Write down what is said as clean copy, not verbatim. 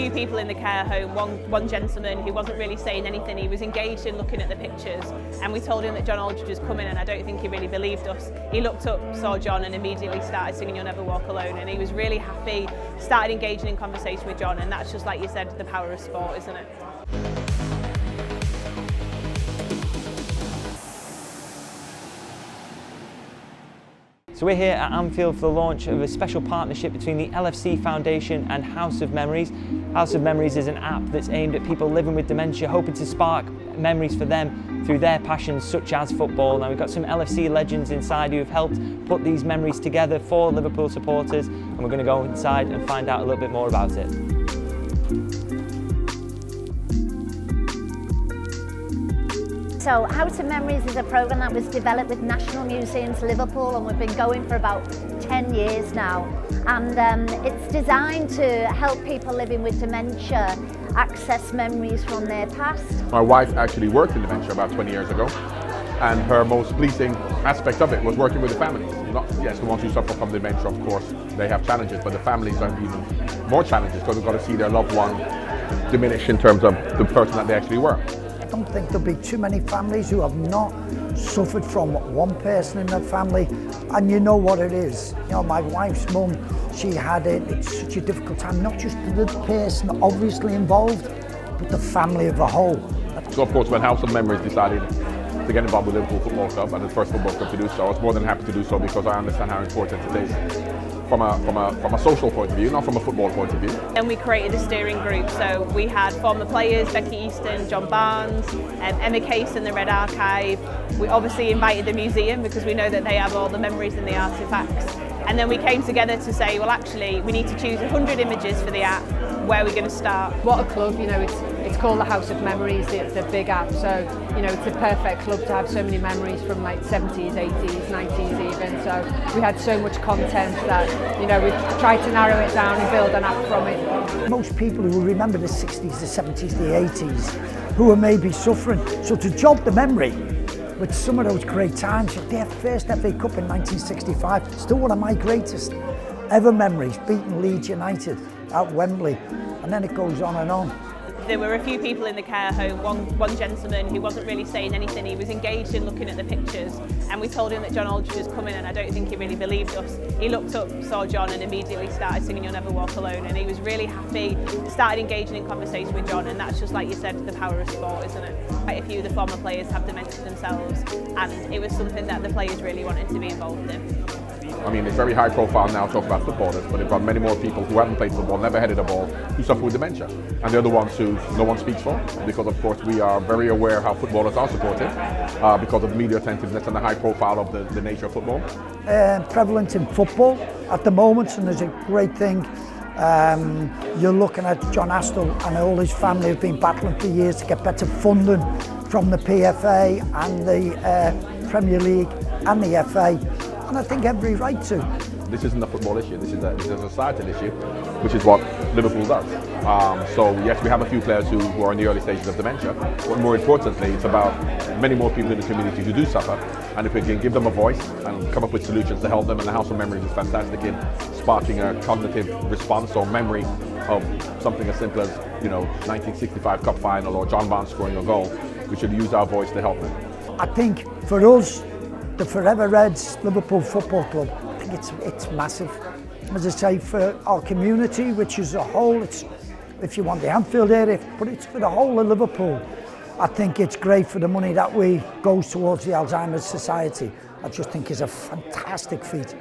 few people in the care home, one gentleman who wasn't really saying anything, he was engaged in looking at the pictures, and we told him that John Aldridge was coming, and I don't think he really believed us. He looked up, saw John, and immediately started singing You'll Never Walk Alone, and he was really happy, started engaging in conversation with John, and that's just, like you said, the power of sport, isn't it? So we're here at Anfield for the launch of a special partnership between the LFC Foundation and House of Memories. House of Memories is an app that's aimed at people living with dementia, hoping to spark memories for them through their passions such as football. Now we've got some LFC legends inside who have helped put these memories together for Liverpool supporters, and we're going to go inside and find out a little bit more about it. So House of Memories is a programme that was developed with National Museums Liverpool, and we've been going for about 10 years now. And it's designed to help people living with dementia access memories from their past. My wife actually worked in dementia about 20 years ago, and her most pleasing aspect of it was working with the families. Yes, the ones who suffer from dementia, of course, they have challenges, but the families have even more challenges because they've got to see their loved one diminish in terms of the person that they actually were. I don't think there'll be too many families who have not suffered from one person in their family, and you know what it is. You know, my wife's mum, she had it. It's such a difficult time, not just the person obviously involved, but the family as a whole. So of course, when House of Memories decided to get involved with Liverpool Football Club, and the first football club to do so, I was more than happy to do so because I understand how important it is. From a social point of view, not from a football point of view. And we created a steering group, so we had former players, Becky Easton, John Barnes, Emma Case and the Red Archive. We obviously invited the museum because we know that they have all the memories and the artefacts. And then we came together to say, well actually, we need to choose 100 images for the app. Where are we going to start? What a club, you know, it's called the House of Memories, it's a big app, so you know, it's a perfect club to have so many memories from like 70s, 80s, 90s even, so we had so much content that, you know, we tried to narrow it down and build an app from it. Most people who remember the 60s, the 70s, the 80s, who are maybe suffering, so to jog the memory with some of those great times, their first FA Cup in 1965, still one of my greatest ever memories, beating Leeds United at Wembley, and then it goes on and on. There were a few people in the care home, one gentleman who wasn't really saying anything, he was engaged in looking at the pictures, and we told him that John Aldridge was coming, and I don't think he really believed us. He looked up, saw John, and immediately started singing You'll Never Walk Alone, and he was really happy, started engaging in conversation with John, and that's just, like you said, the power of sport, isn't it? Quite a few of the former players have dementia themselves, and it was something that the players really wanted to be involved in. I mean, it's very high profile now to talk about footballers, but they've got many more people who haven't played football, never headed a ball, who suffer with dementia. And they're the ones who no one speaks for, because of course we are very aware how footballers are supported, because of media attentiveness and the high profile of the nature of football. Prevalent in football at the moment, and there's a great thing. You're looking at John Astle and all his family have been battling for years to get better funding from the PFA and the Premier League and the FA. And I think every right to. This isn't a football issue, this is a societal issue, which is what Liverpool does. So yes, we have a few players who are in the early stages of dementia, but more importantly, it's about many more people in the community who do suffer. And if we can give them a voice and come up with solutions to help them, and the House of Memories is fantastic in sparking a cognitive response or memory of something as simple as, you know, 1965 Cup final or John Barnes scoring a goal, we should use our voice to help them. I think for us, the Forever Reds Liverpool Football Club, I think it's massive. As I say, for our community, which is a whole, it's, if you want the Anfield area, but it's for the whole of Liverpool. I think it's great for the money that goes towards the Alzheimer's Society. I just think it's a fantastic feat.